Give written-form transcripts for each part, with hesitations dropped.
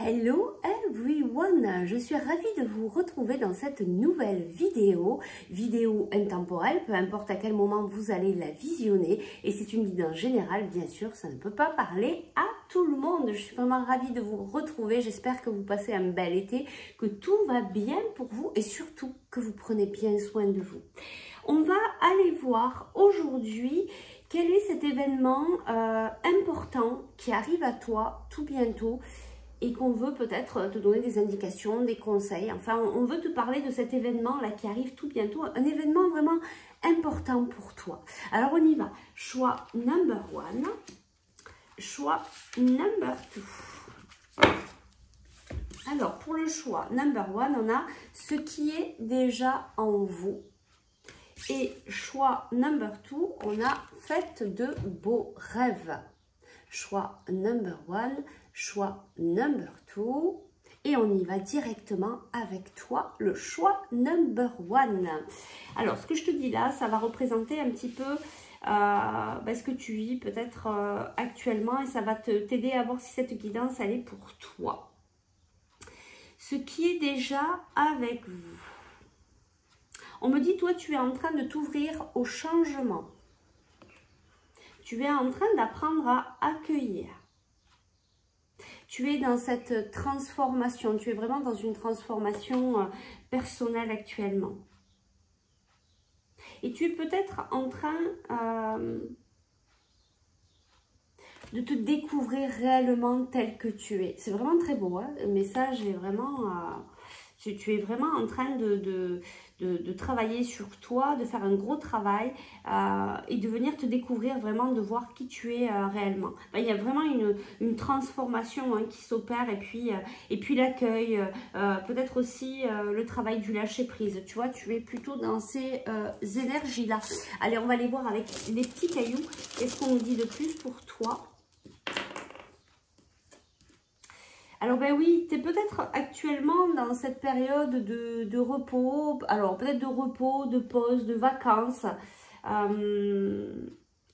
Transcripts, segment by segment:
Hello everyone, je suis ravie de vous retrouver dans cette nouvelle vidéo intemporelle, peu importe à quel moment vous allez la visionner, et c'est une guidance générale, bien sûr, ça ne peut pas parler à tout le monde. Je suis vraiment ravie de vous retrouver, j'espère que vous passez un bel été, que tout va bien pour vous et surtout que vous prenez bien soin de vous. On va aller voir aujourd'hui quel est cet événement important qui arrive à toi tout bientôt, et qu'on veut peut-être te donner des indications, des conseils. Enfin, on veut te parler de cet événement-là qui arrive tout bientôt, un événement vraiment important pour toi. Alors, on y va. Choix number 1, choix number 2. Alors, pour le choix number 1, on a ce qui est déjà en vous. Et choix number 2, on a faites de beaux rêves. Choix number 1, choix number 2, et on y va directement avec toi, le choix number 1. Alors, ce que je te dis là, ça va représenter un petit peu ce que tu vis peut-être actuellement, et ça va t'aider à voir si cette guidance, elle est pour toi. Ce qui est déjà avec vous. On me dit, toi, tu es en train de t'ouvrir au changement. Tu es en train d'apprendre à accueillir. Tu es dans cette transformation. Tu es vraiment dans une transformation personnelle actuellement. Et tu es peut-être en train de te découvrir réellement tel que tu es. C'est vraiment très beau, hein. Le message est vraiment... tu es vraiment en train de travailler sur toi, de faire un gros travail et de venir te découvrir vraiment, de voir qui tu es réellement. Il y a vraiment une transformation qui s'opère, et puis l'accueil, peut-être aussi le travail du lâcher prise. Tu vois, tu es plutôt dans ces énergies-là. Allez, on va aller voir avec les petits cailloux. Qu'est-ce qu'on nous dit de plus pour toi ? Alors ben oui, tu es peut-être actuellement dans cette période de repos, alors peut-être de repos, de pause, de vacances.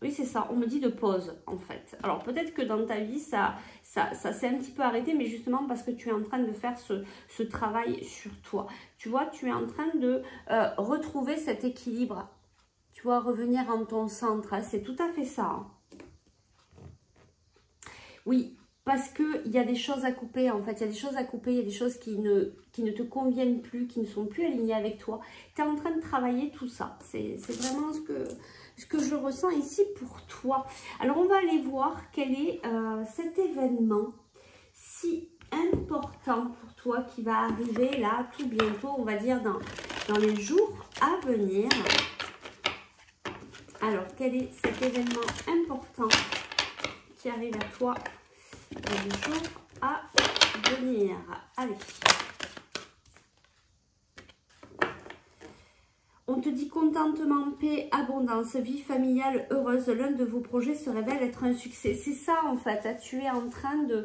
Oui, c'est ça, on me dit de pause en fait. Alors peut-être que dans ta vie, ça s'est un petit peu arrêté, mais justement parce que tu es en train de faire ce travail sur toi. Tu vois, tu es en train de retrouver cet équilibre. Tu vois, revenir en ton centre, hein, c'est tout à fait ça. Hein. Oui. Parce qu'il y a des choses à couper, en fait. Il y a des choses à couper, il y a des choses qui ne te conviennent plus, qui ne sont plus alignées avec toi. Tu es en train de travailler tout ça. C'est vraiment ce que je ressens ici pour toi. Alors, on va aller voir quel est cet événement si important pour toi qui va arriver là tout bientôt, on va dire dans les jours à venir. Alors, quel est cet événement important qui arrive à toi les jours à venir? Allez. On te dit contentement, paix, abondance, vie familiale heureuse. L'un de vos projets se révèle être un succès. C'est ça en fait. Tu es en train de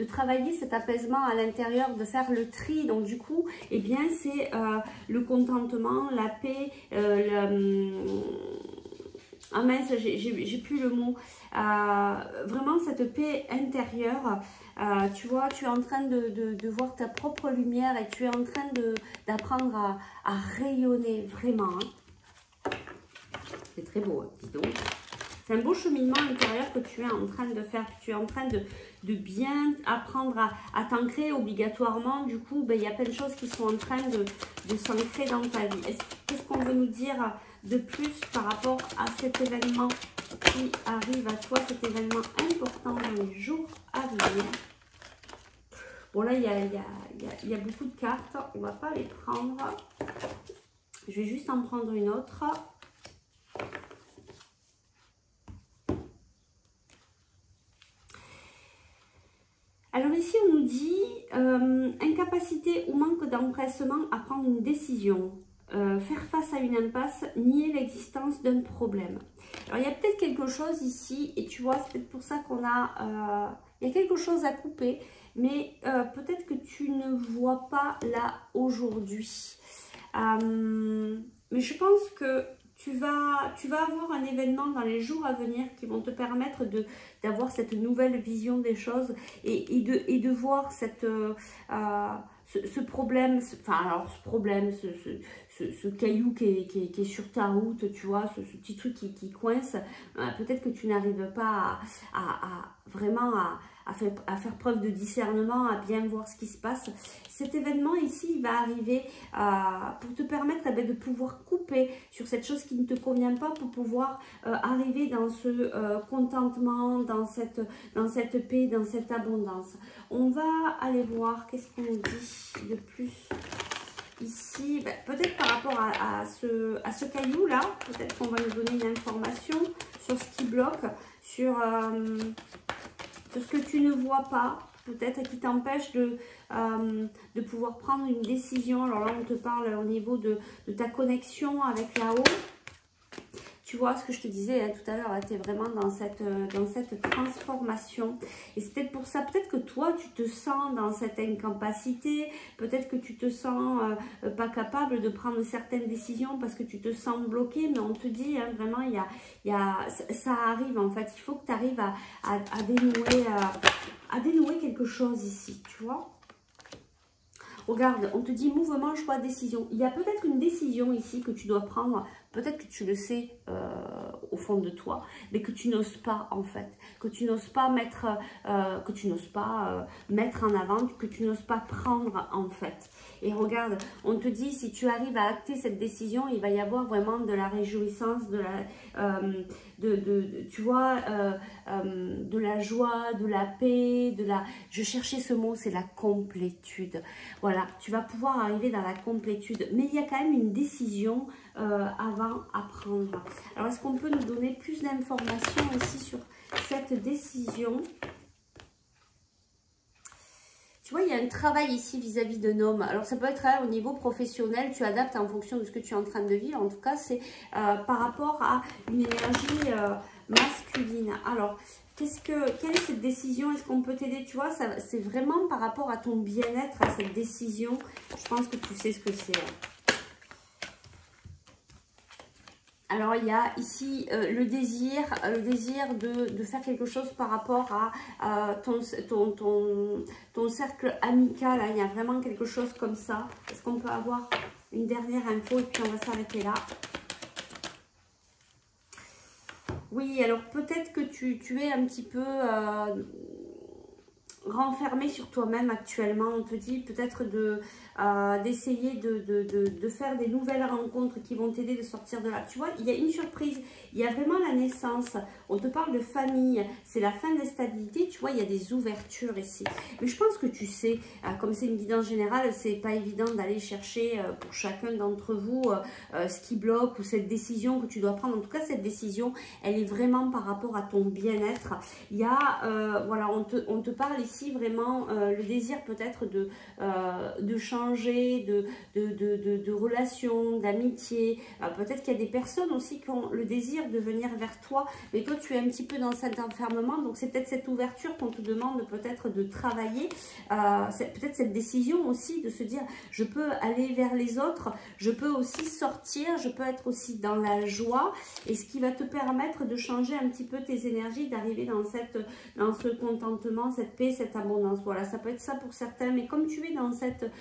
travailler cet apaisement à l'intérieur, de faire le tri. Donc du coup, eh bien c'est le contentement, la paix, ah mince, j'ai plus le mot. Vraiment cette paix intérieure. Tu vois, tu es en train de voir ta propre lumière, et tu es en train d'apprendre à rayonner vraiment. Hein. C'est très beau, hein, dis donc. C'est un beau cheminement intérieur que tu es en train de faire. Tu es en train de bien apprendre à t'ancrer obligatoirement. Du coup, ben, il y a plein de choses qui sont en train de s'ancrer dans ta vie. Qu'est-ce qu'on veut nous dire de plus par rapport à cet événement qui arrive à toi, cet événement important dans les jours à venir? Bon, là, il y a beaucoup de cartes. On ne va pas les prendre. Je vais juste en prendre une autre. Alors ici, on nous dit incapacité ou manque d'empressement à prendre une décision. Faire face à une impasse, nier l'existence d'un problème. Alors, il y a peut-être quelque chose ici, et tu vois, c'est peut-être pour ça qu'on a... il y a quelque chose à couper, mais peut-être que tu ne vois pas là aujourd'hui. Mais je pense que tu vas avoir un événement dans les jours à venir qui vont te permettre d'avoir cette nouvelle vision des choses et de voir cette, ce problème, ce caillou qui est sur ta route, tu vois, ce petit truc qui coince. Peut-être que tu n'arrives pas vraiment à faire preuve de discernement, à bien voir ce qui se passe. Cet événement ici, il va arriver pour te permettre de pouvoir couper sur cette chose qui ne te convient pas, pour pouvoir arriver dans ce contentement, dans cette paix, dans cette abondance. On va aller voir qu'est-ce qu'on dit de plus ici. Ben, peut-être par rapport à ce caillou-là, peut-être qu'on va nous donner une information sur ce qui bloque, sur ce que tu ne vois pas, peut-être qui t'empêche de pouvoir prendre une décision. Alors là, on te parle au niveau de ta connexion avec là-haut. Tu vois ce que je te disais hein, tout à l'heure, tu es vraiment dans cette transformation. Et c'est peut-être pour ça, peut-être que toi, tu te sens dans cette incapacité, peut-être que tu te sens pas capable de prendre certaines décisions parce que tu te sens bloqué, mais on te dit hein, vraiment, ça arrive en fait. Il faut que tu arrives à dénouer quelque chose ici, tu vois. Regarde, on te dit mouvement, choix, décision. Il y a peut-être une décision ici que tu dois prendre. Peut-être que tu le sais au fond de toi, mais que tu n'oses pas en fait. Que tu n'oses pas mettre en avant, que tu n'oses pas prendre en fait. Et regarde, on te dit si tu arrives à acter cette décision, il va y avoir vraiment de la réjouissance, tu vois, de la joie, de la paix, je cherchais ce mot, c'est la complétude. Voilà, tu vas pouvoir arriver dans la complétude. Mais il y a quand même une décision avant à prendre. Alors, est-ce qu'on peut nous donner plus d'informations ici sur cette décision? Tu vois, il y a un travail ici vis-à-vis d'un homme. Alors, ça peut être au niveau professionnel, tu adaptes en fonction de ce que tu es en train de vivre. En tout cas, c'est par rapport à une énergie masculine. Alors, quelle est cette décision? Est-ce qu'on peut t'aider? Tu vois, c'est vraiment par rapport à ton bien-être, à cette décision. Je pense que tu sais ce que c'est. Alors, il y a ici le désir de faire quelque chose par rapport à ton cercle amical. Hein. Il y a vraiment quelque chose comme ça. Est-ce qu'on peut avoir une dernière info et puis on va s'arrêter là? Oui, alors peut-être que tu es un petit peu renfermé sur toi-même actuellement. On te dit peut-être d'essayer de faire des nouvelles rencontres qui vont t'aider de sortir de là. Tu vois, il y a une surprise, il y a vraiment la naissance. On te parle de famille, c'est la fin de la stabilité. Tu vois, il y a des ouvertures ici. Mais je pense que tu sais, comme c'est une guidance générale, c'est pas évident d'aller chercher pour chacun d'entre vous ce qui bloque ou cette décision que tu dois prendre. En tout cas, cette décision, elle est vraiment par rapport à ton bien-être. Il y a, voilà, on te parle ici vraiment le désir peut-être de changer, de relations, d'amitié. Peut-être qu'il y a des personnes aussi qui ont le désir de venir vers toi, mais toi tu es un petit peu dans cet enfermement, donc c'est peut-être cette ouverture qu'on te demande peut-être de travailler, peut-être cette décision aussi de se dire je peux aller vers les autres, je peux aussi sortir, je peux être aussi dans la joie, et ce qui va te permettre de changer un petit peu tes énergies, d'arriver dans ce contentement, cette paix, cette abondance. Voilà, ça peut être ça pour certains, mais comme tu es dans cette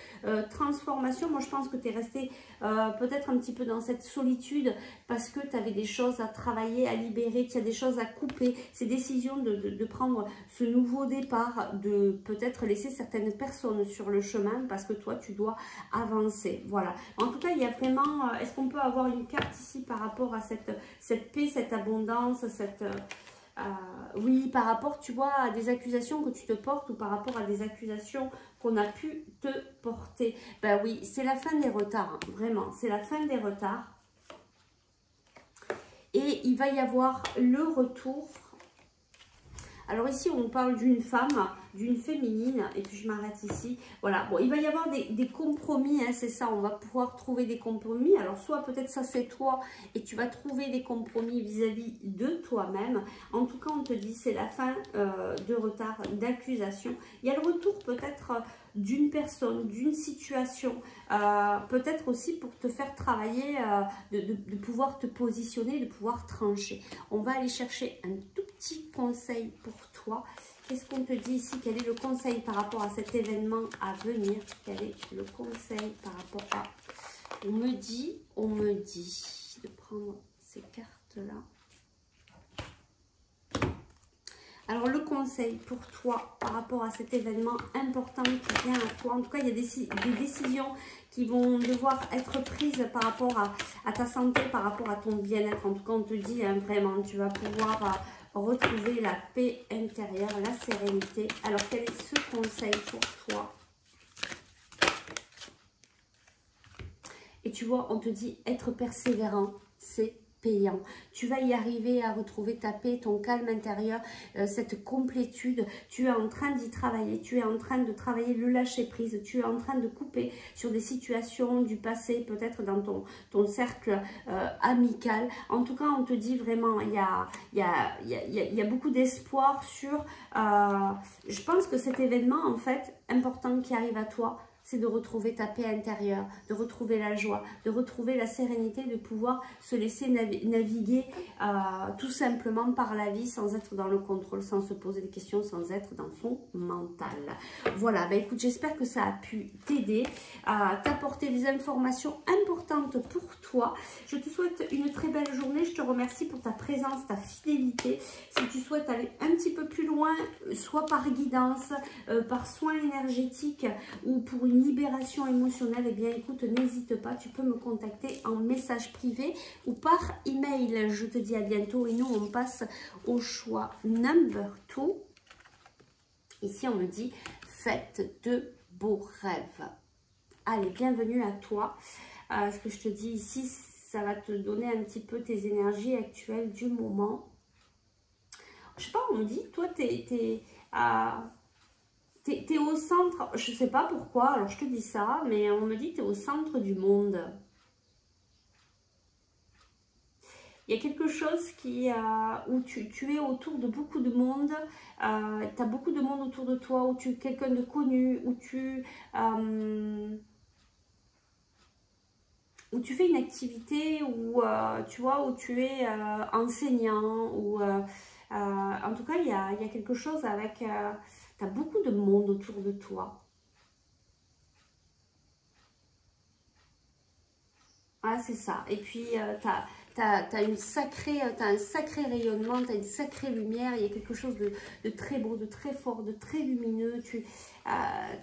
transformation, moi je pense que tu es resté peut-être un petit peu dans cette solitude parce que tu avais des choses à travailler, à libérer, tu as des choses à couper, ces décisions de prendre ce nouveau départ, de peut-être laisser certaines personnes sur le chemin parce que toi tu dois avancer. Voilà, en tout cas il y a vraiment, est-ce qu'on peut avoir une carte ici par rapport à cette paix, cette abondance, cette... oui, par rapport, tu vois, à des accusations que tu te portes ou par rapport à des accusations qu'on a pu te porter. Ben oui, c'est la fin des retards, hein, vraiment, c'est la fin des retards. Et il va y avoir le retour. Alors ici, on parle d'une femme d'une féminine. Et puis je m'arrête ici. Voilà, bon, il va y avoir des compromis, hein, c'est ça, on va pouvoir trouver des compromis. Alors soit peut-être ça c'est toi et tu vas trouver des compromis vis-à-vis de toi-même. En tout cas, on te dit c'est la fin de retard, d'accusation. Il y a le retour peut-être d'une personne, d'une situation, peut-être aussi pour te faire travailler, de pouvoir te positionner, de pouvoir trancher. On va aller chercher un tout petit conseil pour toi. Qu'est-ce qu'on te dit ici? Quel est le conseil par rapport à cet événement à venir? Quel est le conseil par rapport à... On me dit de prendre ces cartes-là. Alors, le conseil pour toi par rapport à cet événement important qui vient à toi, en tout cas, il y a des décisions qui vont devoir être prises par rapport à ta santé, par rapport à ton bien-être. En tout cas, on te dit hein, vraiment, tu vas pouvoir retrouver la paix intérieure, la sérénité. Alors, quel est ce conseil pour toi? Et tu vois, on te dit être persévérant, c'est payant. Tu vas y arriver à retrouver ta paix, ton calme intérieur, cette complétude. Tu es en train d'y travailler, tu es en train de travailler le lâcher-prise, tu es en train de couper sur des situations du passé, peut-être dans ton cercle amical. En tout cas, on te dit vraiment, il y a beaucoup d'espoir sur... je pense que cet événement, en fait, important qui arrive à toi, c'est de retrouver ta paix intérieure, de retrouver la joie, de retrouver la sérénité, de pouvoir se laisser naviguer tout simplement par la vie sans être dans le contrôle, sans se poser des questions, sans être dans son mental. Voilà, bah écoute, j'espère que ça a pu t'aider, t'apporter des informations importantes pour toi. Je te souhaite une très belle journée, je te remercie pour ta présence, ta fidélité. Si tu souhaites aller un petit peu plus loin, soit par guidance, par soin énergétique ou pour une libération émotionnelle, eh bien écoute, n'hésite pas, tu peux me contacter en message privé ou par email. Je te dis à bientôt et nous on passe au choix number 2. Ici on me dit faites de beaux rêves. Allez, bienvenue à toi. Ce que je te dis ici, ça va te donner un petit peu tes énergies actuelles du moment. Je sais pas, on me dit, toi t'es au centre, je sais pas pourquoi, alors je te dis ça, mais on me dit que tu es au centre du monde. Il y a quelque chose où tu es autour de beaucoup de monde, tu as beaucoup de monde autour de toi, où tu es quelqu'un de connu, où tu fais une activité, où tu vois, où tu es enseignant, ou en tout cas il y a quelque chose avec... tu as beaucoup de monde autour de toi. Ah, c'est ça. Et puis, tu as un sacré rayonnement, tu as une sacrée lumière. Il y a quelque chose de très beau, de très fort, de très lumineux. Tu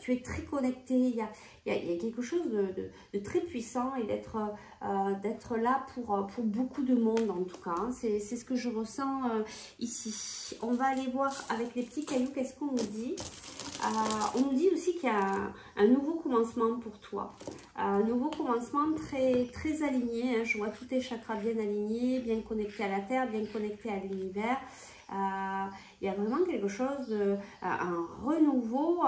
es très connecté. Il y a quelque chose de très puissant et d'être là pour beaucoup de monde, en tout cas. C'est ce que je ressens ici. On va aller voir avec les petits cailloux, qu'est-ce qu'on nous dit. On nous dit aussi qu'il y a un nouveau commencement pour toi. Un nouveau commencement très, très aligné. Hein. Je vois tous tes chakras bien alignés, bien connectés à la terre, bien connectés à l'univers. Il y a vraiment quelque chose, un renouveau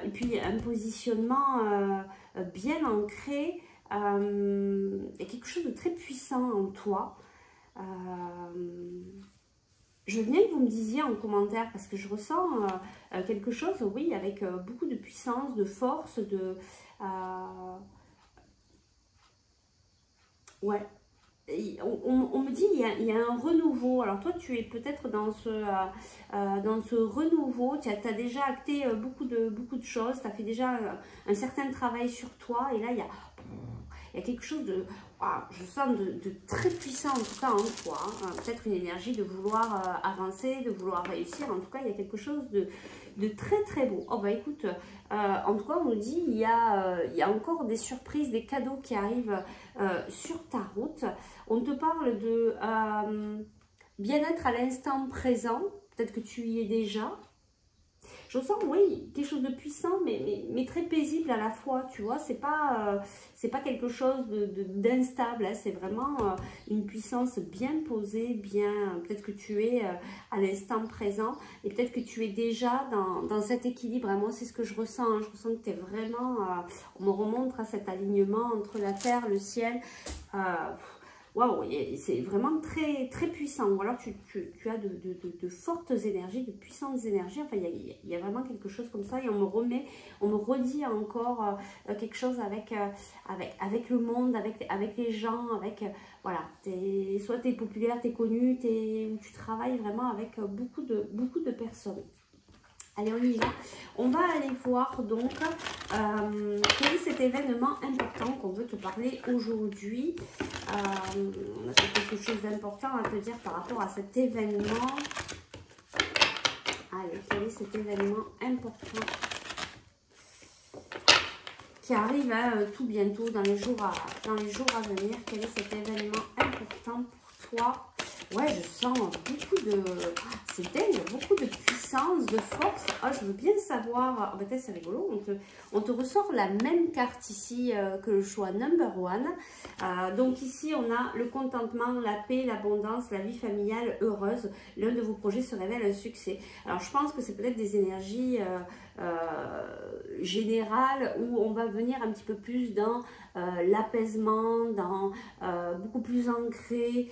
et puis un positionnement bien ancré. Il y a quelque chose de très puissant en toi. Je veux bien que vous me disiez en commentaire parce que je ressens quelque chose, oui, avec beaucoup de puissance, de force, ouais. On me dit il y a un renouveau. Alors toi, tu es peut-être dans ce renouveau. Tu as déjà acté beaucoup de choses. Tu as fait déjà un certain travail sur toi. Et là, il y a quelque chose de... je sens de très puissant en tout cas en toi. Hein. Peut-être une énergie de vouloir avancer, de vouloir réussir. En tout cas, il y a quelque chose de très très beau. Oh bah écoute, en tout cas, on nous dit il y a encore des surprises, des cadeaux qui arrivent sur ta route. On te parle de bien-être à l'instant présent. Peut-être que tu y es déjà. je ressens, oui, quelque chose de puissant, mais très paisible à la fois, tu vois. C'est pas quelque chose d'instable, hein, c'est vraiment une puissance bien posée, bien, peut-être que tu es à l'instant présent, et peut-être que tu es déjà dans cet équilibre. Moi, c'est ce que je ressens, hein. Je ressens que tu es vraiment, on me remonte à cet alignement entre la terre, le ciel. Waouh, c'est vraiment très, très puissant. Ou alors tu as de fortes énergies, de puissantes énergies. Enfin, il y a vraiment quelque chose comme ça. Et on me redit encore quelque chose avec le monde, avec les gens, voilà. Soit tu es populaire, tu es connu, tu travailles vraiment avec beaucoup de personnes. Allez, on y va. On va aller voir donc quel est cet événement important qu'on veut te parler aujourd'hui. On a quelque chose d'important à te dire par rapport à cet événement. Allez, quel est cet événement important qui arrive tout bientôt dans les jours à venir? Quel est cet événement important pour toi? Ouais, je sens beaucoup de... C'est dingue, beaucoup de puissance, de force. Ah, je veux bien savoir... Oh, peut-être c'est rigolo, on te ressort la même carte ici que le choix number one. Donc ici, on a le contentement, la paix, l'abondance, la vie familiale heureuse. L'un de vos projets se révèle un succès. Alors, je pense que c'est peut-être des énergies... générale où on va venir un petit peu plus dans l'apaisement, dans beaucoup plus ancré,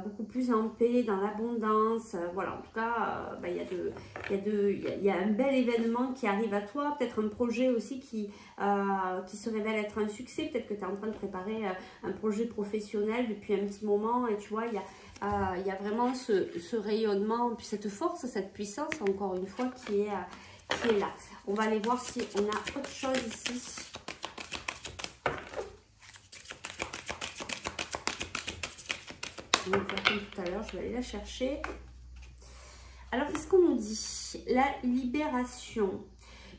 beaucoup plus en paix, dans l'abondance. Voilà, en tout cas, il y a un bel événement qui arrive à toi, peut-être un projet aussi qui se révèle être un succès. Peut-être que tu es en train de préparer un projet professionnel depuis un petit moment et tu vois, il y a vraiment ce rayonnement, puis cette force, cette puissance, encore une fois, qui est là. On va aller voir si on a autre chose ici. On va faire comme tout à l'heure, je vais aller la chercher. Alors, qu'est-ce qu'on nous dit? La libération.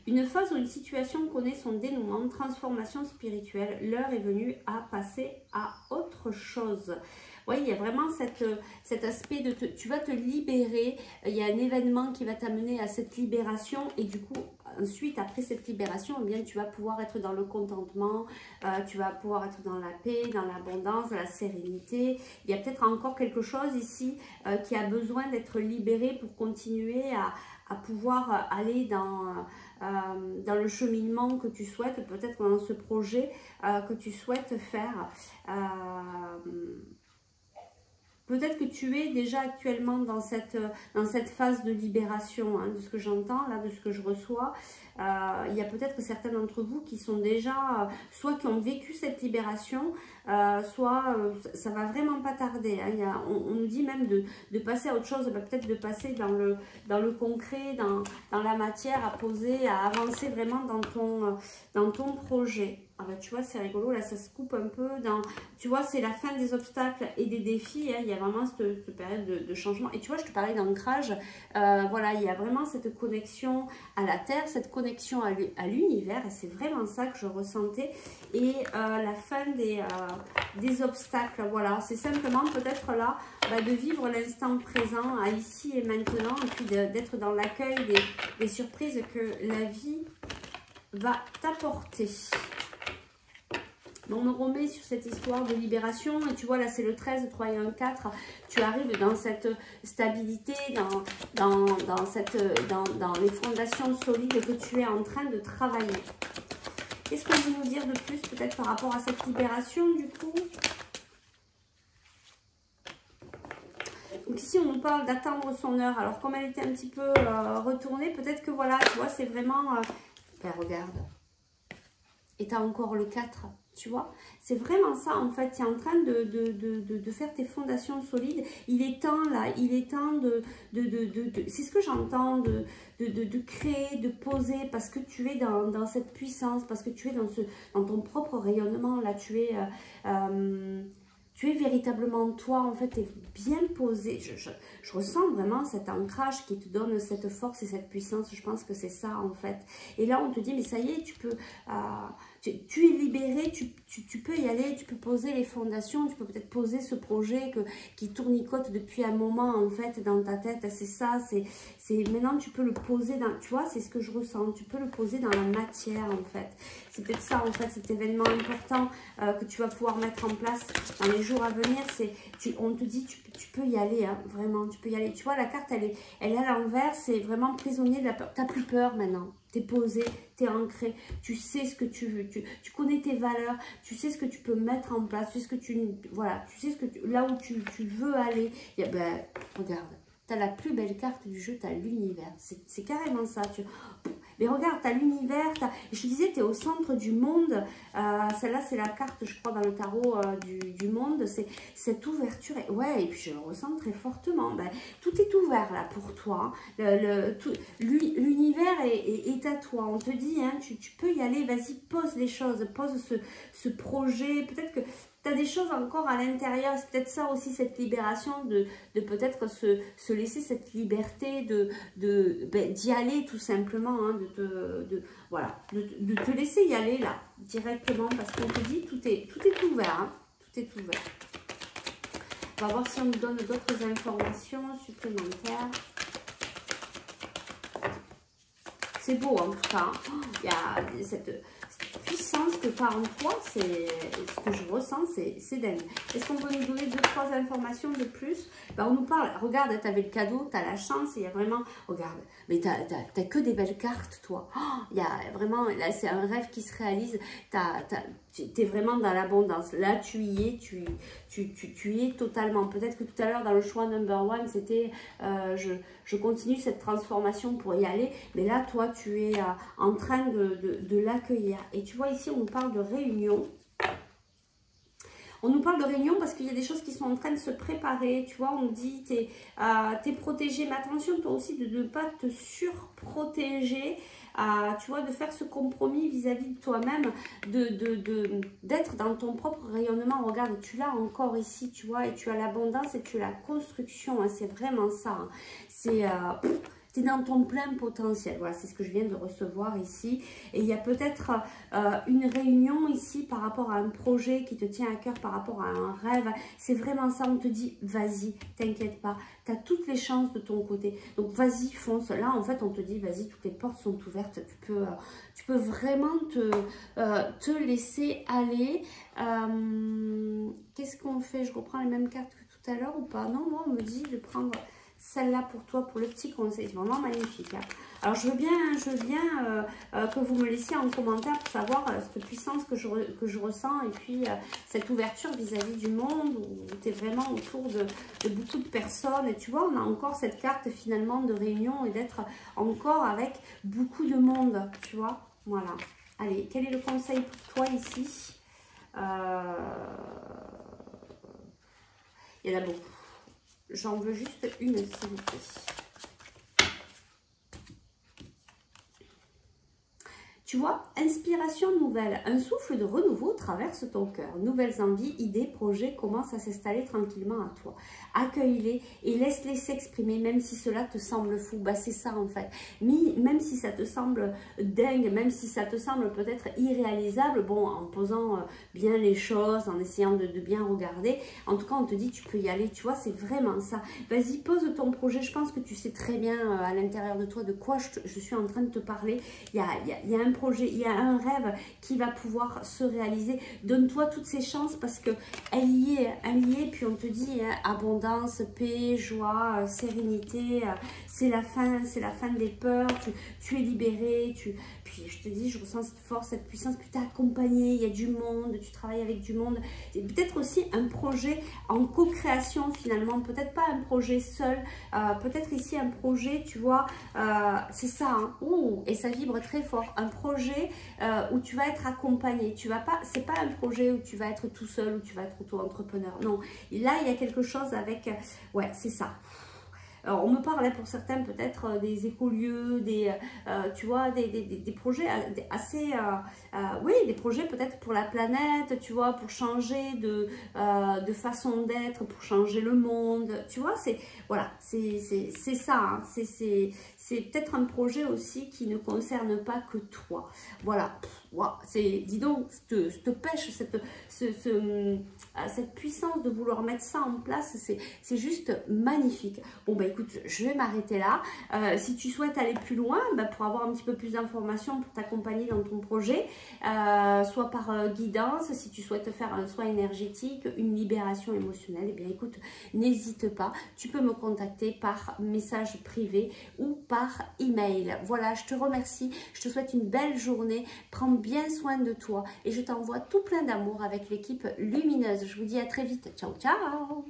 Une phase où une situation connaît son dénouement, transformation spirituelle. L'heure est venue à passer à autre chose. Oui, il y a vraiment cet aspect de... tu vas te libérer, il y a un événement qui va t'amener à cette libération et du coup, ensuite, après cette libération, eh bien, tu vas pouvoir être dans le contentement, tu vas pouvoir être dans la paix, dans l'abondance, dans la sérénité. Il y a peut-être encore quelque chose ici qui a besoin d'être libéré pour continuer à pouvoir aller dans le cheminement que tu souhaites, peut-être dans ce projet que tu souhaites faire. Peut-être que tu es déjà actuellement dans cette phase de libération, hein, de ce que j'entends, là, de ce que je reçois. Il y a peut-être certains d'entre vous qui sont déjà, soit qui ont vécu cette libération, soit ça va vraiment pas tarder. Hein. On nous dit même de passer à autre chose, peut-être de passer dans le concret, dans la matière, à poser, à avancer vraiment dans ton projet. Ah bah, tu vois, c'est rigolo, là ça se coupe un peu dans... Tu vois, c'est la fin des obstacles et des défis, hein. Il y a vraiment cette période de changement. Et tu vois, je te parlais d'ancrage, voilà, il y a vraiment cette connexion à la terre, cette connexion à l'univers, et c'est vraiment ça que je ressentais. Et la fin des obstacles, voilà, c'est simplement peut-être là de vivre l'instant présent, à ici et maintenant, et puis d'être dans l'accueil des surprises que la vie va t'apporter. On me remet sur cette histoire de libération et tu vois là c'est le 13, 3 et 1, 4. Tu arrives dans cette stabilité, dans les fondations solides que tu es en train de travailler. Qu'est-ce qu'on veut nous dire de plus peut-être par rapport à cette libération du coup? Donc ici on nous parle d'attendre son heure. Alors comme elle était un petit peu retournée, peut-être que voilà, tu vois c'est vraiment... Ben, regarde. Et tu as encore le 4. Tu vois, c'est vraiment ça en fait, tu es en train de faire tes fondations solides. Il est temps là, il est temps c'est ce que j'entends, de créer, de poser, parce que tu es dans cette puissance, parce que tu es dans ton propre rayonnement, là tu es véritablement toi, en fait, tu es bien posé. Je ressens vraiment cet ancrage qui te donne cette force et cette puissance. Je pense que c'est ça, en fait. Et là, on te dit, mais ça y est, tu peux... tu es libéré, tu peux y aller, tu peux poser les fondations, tu peux peut-être poser ce projet qui tournicote depuis un moment, en fait, dans ta tête. C'est ça, maintenant tu peux le poser dans, tu vois, c'est ce que je ressens, tu peux le poser dans la matière en fait. C'est peut-être ça en fait, cet événement important que tu vas pouvoir mettre en place dans les jours à venir. On te dit tu peux y aller, hein, vraiment, tu peux y aller. Tu vois, la carte elle est à l'envers, c'est vraiment prisonnier de la peur. Tu n'as plus peur maintenant. Tu es posé, tu es ancré, tu sais ce que tu veux, tu connais tes valeurs, tu sais ce que tu peux mettre en place, tu sais ce que voilà, tu sais là où tu veux aller. Et ben, regarde, tu as la plus belle carte du jeu, tu as l'univers. C'est carrément ça. Mais regarde, tu as l'univers, je te disais, tu es au centre du monde. Celle-là, c'est la carte, je crois, dans le tarot du monde. C'est cette ouverture. Ouais, et puis je le ressens très fortement. Ben, tout est ouvert là pour toi. L'univers est à toi. On te dit, hein, tu peux y aller. Vas-y, pose les choses. Pose ce projet. Peut-être que tu as des choses encore à l'intérieur. C'est peut-être ça aussi, cette libération de peut-être se laisser cette liberté d'y aller tout simplement. Hein, voilà, de te laisser y aller là, directement. Parce qu'on te dit, tout est ouvert. Hein, tout est ouvert. On va voir si on nous donne d'autres informations supplémentaires. C'est beau en tout cas. Il y a cette puissance que tu as en toi, c'est ce que je ressens, c'est dingue. Est-ce qu'on peut nous donner 2-3 informations de plus? Ben, on nous parle, regarde, tu avais le cadeau, tu as la chance, il y a vraiment, regarde, mais tu n'as que des belles cartes, toi. Il y a vraiment, là, c'est un rêve qui se réalise, tu es vraiment dans l'abondance. Là, tu y es, tu y es totalement. Peut-être que tout à l'heure, dans le choix number 1, c'était je continue cette transformation pour y aller. Mais là, toi, tu es en train de l'accueillir. Et tu vois, ici, on nous parle de réunion. On nous parle de réunion parce qu'il y a des choses qui sont en train de se préparer. Tu vois, on dit, tu es protégé. Mais attention, toi aussi, de ne pas te surprotéger. Tu vois, de faire ce compromis vis-à-vis de toi-même, d'être dans ton propre rayonnement. Regarde, tu l'as encore ici, tu vois, et tu as l'abondance et tu as la construction. Hein, c'est vraiment ça. Hein. C'est... tu es dans ton plein potentiel. Voilà, c'est ce que je viens de recevoir ici. Et il y a peut-être une réunion ici par rapport à un projet qui te tient à cœur, par rapport à un rêve. C'est vraiment ça, on te dit, vas-y, t'inquiète pas. Tu as toutes les chances de ton côté. Donc, vas-y, fonce. Là, en fait, on te dit, vas-y, toutes les portes sont ouvertes. Tu peux vraiment te laisser aller. Qu'est-ce qu'on fait? Je reprends les mêmes cartes que tout à l'heure ou pas? Non, moi, on me dit de prendre... celle-là pour toi, pour le petit conseil, c'est vraiment magnifique. Hein. Alors, je veux bien que vous me laissiez en commentaire pour savoir cette puissance que je ressens et puis cette ouverture vis-à-vis du monde où tu es vraiment autour de beaucoup de personnes. Et tu vois, on a encore cette carte finalement de réunion et d'être encore avec beaucoup de monde, tu vois. Voilà. Allez, quel est le conseil pour toi ici? Il y en a beaucoup. J'en veux juste une, s'il vous plaît. Tu vois, inspiration nouvelle, un souffle de renouveau traverse ton cœur. Nouvelles envies, idées, projets commencent à s'installer tranquillement à toi. Accueille-les et laisse-les s'exprimer, même si cela te semble fou. Bah, c'est ça en fait. Même si ça te semble dingue, même si ça te semble peut-être irréalisable, bon, en posant bien les choses, en essayant de bien regarder, en tout cas, on te dit tu peux y aller. Tu vois, c'est vraiment ça. Vas-y, pose ton projet. Je pense que tu sais très bien à l'intérieur de toi de quoi je suis en train de te parler. Il y a un projet, il y a un rêve qui va pouvoir se réaliser. Donne-toi toutes ces chances parce que elle y est, puis on te dit hein, abondance, paix, joie, sérénité, c'est la fin des peurs, tu es libéré, puis je te dis, je ressens cette force, cette puissance, puis tu es accompagné, il y a du monde, tu travailles avec du monde, c'est peut-être aussi un projet en co-création finalement, peut-être pas un projet seul, peut-être ici un projet, tu vois, c'est ça, hein, et ça vibre très fort, un projet où tu vas être accompagné, c'est pas un projet où tu vas être tout seul, où tu vas être auto-entrepreneur, non, et là il y a quelque chose avec, ouais c'est ça. Alors, on me parlait pour certains peut-être des écolieux, tu vois, des projets assez, oui, des projets peut-être pour la planète, tu vois, pour changer de façon d'être, pour changer le monde, tu vois, voilà, c'est ça, hein, c'est peut-être un projet aussi qui ne concerne pas que toi, voilà. wow, dis donc, cette pêche, cette puissance de vouloir mettre ça en place, c'est juste magnifique. Bon, bah écoute, je vais m'arrêter là. Si tu souhaites aller plus loin, bah, pour avoir un petit peu plus d'informations, pour t'accompagner dans ton projet, soit par guidance, si tu souhaites faire un soin énergétique, une libération émotionnelle, eh bien écoute, n'hésite pas, tu peux me contacter par message privé ou par email. Voilà, je te remercie, je te souhaite une belle journée, prends bien soin de toi et je t'envoie tout plein d'amour avec l'équipe lumineuse. Je vous dis à très vite, ciao ciao.